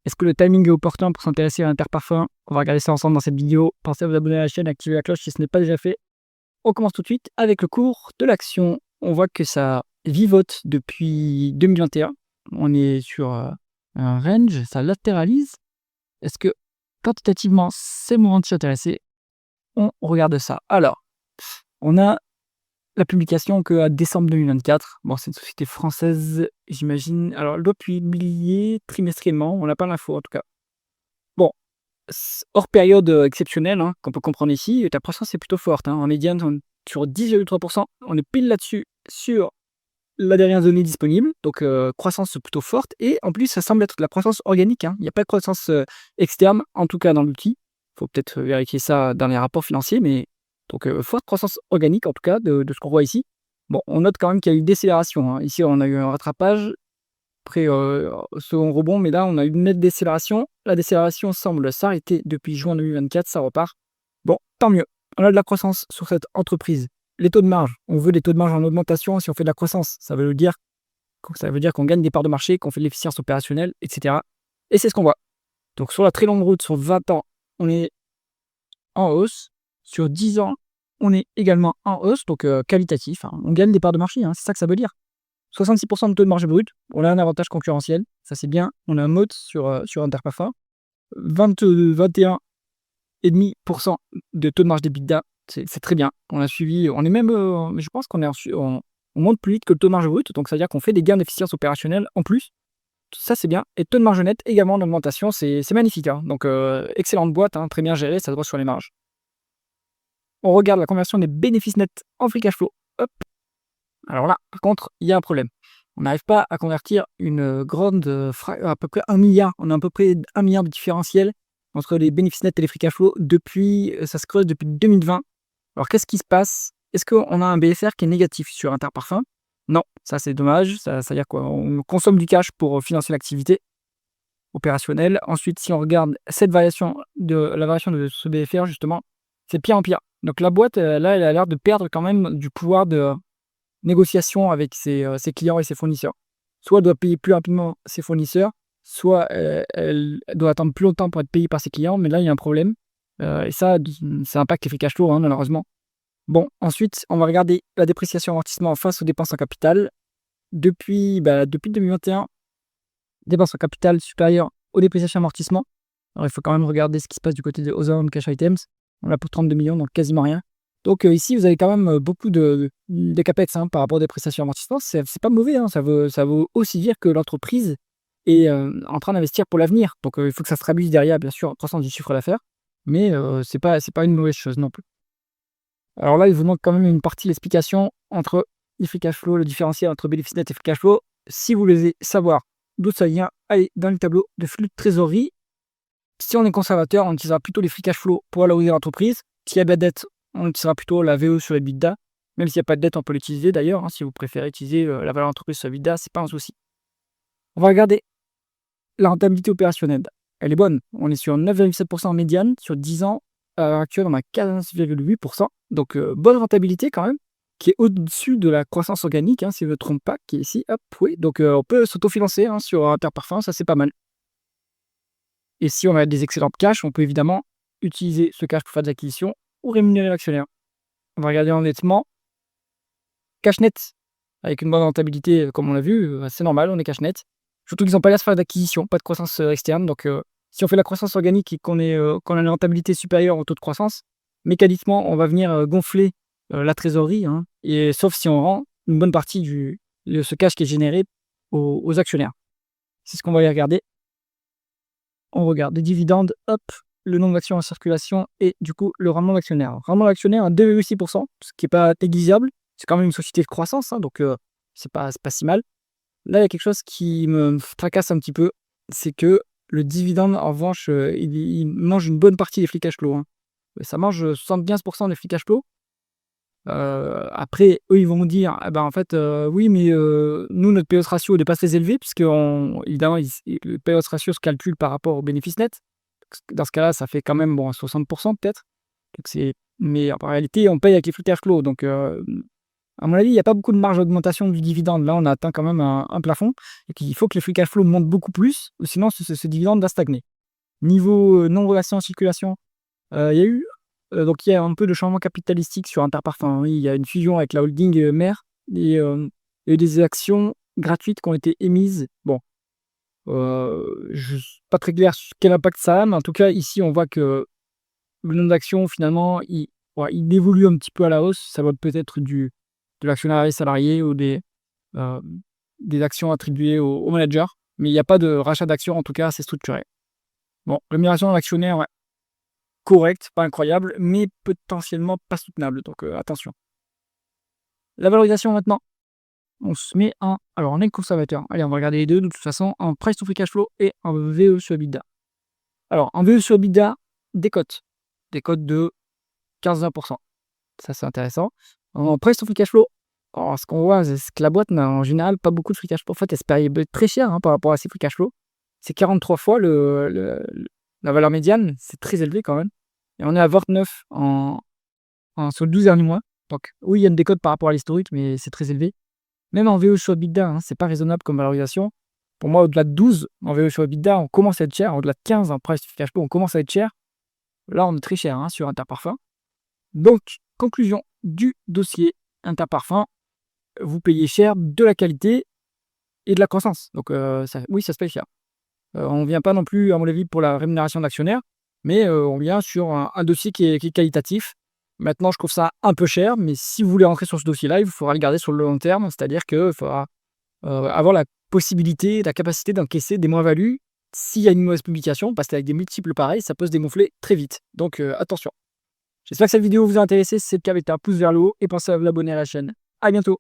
Est-ce que le timing est opportun pour s'intéresser à Interparfums? On va regarder ça ensemble dans cette vidéo. Pensez à vous abonner à la chaîne, activer la cloche si ce n'est pas déjà fait. On commence tout de suite avec le cours de l'action. On voit que ça vivote depuis 2021. On est sur un range, ça latéralise. Est-ce que quantitativement, c'est le moment de s'y intéresser? On regarde ça. Alors, on a la publication qu'à décembre 2024. Bon, c'est une société française, j'imagine. Alors, elle doit publier trimestriellement. On n'a pas l'info en tout cas. Bon, hors période exceptionnelle, hein, qu'on peut comprendre ici, ta croissance est plutôt forte. Hein. En médiane, on est sur 10,3%. On est pile là-dessus sur la dernière donnée disponible. Donc, croissance plutôt forte. Et en plus, ça semble être de la croissance organique. Hein. Il n'y a pas de croissance externe, en tout cas dans l'outil. Il faut peut-être vérifier ça dans les rapports financiers. Mais donc, forte croissance organique, en tout cas, de ce qu'on voit ici. Bon, on note quand même qu'il y a eu une décélération. Hein. Ici, on a eu un rattrapage. Après, second rebond, mais là, on a eu une nette décélération. La décélération semble s'arrêter depuis juin 2024, ça repart. Bon, tant mieux. On a de la croissance sur cette entreprise. Les taux de marge, on veut des taux de marge en augmentation si on fait de la croissance. Ça veut dire qu'on gagne des parts de marché, qu'on fait de l'efficience opérationnelle, etc. Et c'est ce qu'on voit. Donc sur la très longue route, sur 20 ans, on est en hausse. Sur 10 ans, on est également en hausse, donc qualitatif. Hein. On gagne des parts de marché, hein, c'est ça que ça veut dire. 66% de taux de marge brut, on a un avantage concurrentiel, ça c'est bien. On a un mode sur Interparfums. 21,5% de taux de marge d'EBITDA, c'est très bien. On a suivi, on est même, mais je pense on monte plus vite que le taux de marge brut, donc ça veut dire qu'on fait des gains d'efficience opérationnelle en plus. Ça c'est bien. Et taux de marge net également en augmentation, c'est magnifique. Hein. Donc excellente boîte, hein, très bien gérée, ça se voit sur les marges. On regarde la conversion des bénéfices nets en free cash flow. Hop. Alors là, par contre, il y a un problème. On n'arrive pas à convertir une grande, à peu près 1 milliard. On a à peu près 1 milliard de différentiel entre les bénéfices nets et les free cash flow depuis, ça se creuse depuis 2020. Alors qu'est-ce qui se passe? Est-ce qu'on a un BFR qui est négatif sur Interparfums? Non, ça c'est dommage. Ça veut dire quoi? On consomme du cash pour financer l'activité opérationnelle. Ensuite, si on regarde cette variation la variation de ce BFR, justement, c'est pire en pire. Donc la boîte, là, elle a l'air de perdre quand même du pouvoir de négociation avec ses clients et ses fournisseurs. Soit elle doit payer plus rapidement ses fournisseurs, soit elle doit attendre plus longtemps pour être payée par ses clients, mais là, il y a un problème. Et ça impacte les free cash flow, hein, malheureusement. Bon, ensuite, on va regarder la dépréciation amortissement face aux dépenses en capital. Depuis 2021, dépenses en capital supérieures aux dépréciations amortissement. Alors, il faut quand même regarder ce qui se passe du côté de other cash items. On a pour 32 millions, donc quasiment rien. Donc ici, vous avez quand même beaucoup de CAPEX hein, par rapport aux dépréciations amortissements. C'est pas mauvais, hein, ça veut aussi dire que l'entreprise est en train d'investir pour l'avenir. Donc il faut que ça se traduise derrière, bien sûr, en croissance du chiffre d'affaires. Mais c'est pas une mauvaise chose non plus. Alors là, il vous manque quand même une partie de l'explication entre les free cash flow, le différentiel entre bénéfice net et free cash flow. Si vous voulez savoir d'où ça vient, allez dans le tableau de flux de trésorerie. Si on est conservateur, on utilisera plutôt les free cash flow pour valoriser l'entreprise. S'il y a de la dette, on utilisera plutôt la VE sur EBITDA. Même s'il n'y a pas de dette, on peut l'utiliser d'ailleurs. Hein, si vous préférez utiliser la valeur d'entreprise sur EBITDA, c'est pas un souci. On va regarder la rentabilité opérationnelle. Elle est bonne. On est sur 9,7% en médiane sur 10 ans. À l'heure actuelle, on a 15,8%. Donc, bonne rentabilité quand même, qui est au-dessus de la croissance organique, hein, si je ne me trompe pas, qui est ici. Hop, oui. Donc, on peut s'autofinancer hein, sur Interparfums, ça c'est pas mal. Et si on a des excédents de cash, on peut évidemment utiliser ce cash pour faire des acquisitions ou rémunérer l'actionnaire. On va regarder l'endettement. Cash net, avec une bonne rentabilité, comme on l'a vu, c'est normal, on est cash net. Surtout qu'ils n'ont pas l'air de faire d'acquisition, pas de croissance externe. Donc, si on fait la croissance organique et qu'on a une rentabilité supérieure au taux de croissance, mécaniquement, on va venir gonfler la trésorerie. Hein, et, sauf si on rend une bonne partie de ce cash qui est généré aux actionnaires. C'est ce qu'on va aller regarder. On regarde les dividendes, hop, le nombre d'actions en circulation et du coup le rendement d'actionnaire. Rendement d'actionnaire à 2,6%, ce qui n'est pas négligeable. C'est quand même une société de croissance, hein, donc c'est pas si mal. Là, il y a quelque chose qui me tracasse un petit peu, c'est que le dividende, en revanche, il mange une bonne partie des free cash flow. Hein. Ça mange 75% des free cash flow. Après, eux, ils vont me dire, ah ben, en fait, oui, mais nous, notre payout ratio n'est pas très élevé, puisque évidemment, le payout ratio se calcule par rapport au bénéfice net. Dans ce cas-là, ça fait quand même 60% peut-être. Mais en réalité, on paye avec les free cash flow. Donc, À mon avis, il y a pas beaucoup de marge d'augmentation du dividende. Là, on a atteint quand même un plafond et qu'il faut que le free cash flow monte beaucoup plus, sinon ce dividende va stagner. Niveau, nombre d'actions en circulation, il y a eu, donc il y a un peu de changement capitalistique sur Interparfums. Oui, il y a une fusion avec la holding, mère et il y a eu des actions gratuites qui ont été émises. Bon, je suis pas très clair sur quel impact ça a, mais en tout cas, ici, on voit que le nombre d'actions, finalement, il évolue un petit peu à la hausse. Ça va peut-être de l'actionnariat salarié ou heu, des actions attribuées aux managers, mais il y a pas de rachat d'actions, en tout cas, assez structuré. Bon, rémunération de l'actionnaire, ouais, correcte, pas incroyable, mais potentiellement pas soutenable, donc attention. La valorisation maintenant, on se met alors on est conservateur. Allez, on va regarder les 2 de toute façon, en price to free cash flow et en VE sur EBITDA. Alors en VE sur EBITDA, des cotes de 15-20. Ça, c'est intéressant. En price to free cash flow, alors ce qu'on voit, c'est que la boîte n'a en général pas beaucoup de free cash flow. En fait, elle se paye très cher, hein, par rapport à ses free cash flow. C'est 43 fois la valeur médiane, c'est très élevé quand même et on est à 29 sur le 12 derniers mois. Donc oui, il y a une décote par rapport à l'historique, mais c'est très élevé. Même en VE sur EBITDA, hein, c'est pas raisonnable comme valorisation. Pour moi, au-delà de 12 en VE sur EBITDA, on commence à être cher. Au-delà de 15 en price to cash flow, on commence à être cher. Là, on est très cher, hein, sur Interparfums. Donc, conclusion du dossier Interparfums, vous payez cher de la qualité et de la croissance. Donc, oui, ça se paye cher. On ne vient pas non plus, à mon avis, pour la rémunération d'actionnaire, mais on vient sur un dossier qui est qualitatif. Maintenant, je trouve ça un peu cher, mais si vous voulez rentrer sur ce dossier-là, il faudra le garder sur le long terme, c'est-à-dire qu'il faudra avoir la possibilité, la capacité d'encaisser des moins-values s'il y a une mauvaise publication, parce qu'avec des multiples pareils, ça peut se dégonfler très vite. Donc attention. J'espère que cette vidéo vous a intéressé. Si c'est le cas, mettez un pouce vers le haut et pensez à vous abonner à la chaîne. À bientôt.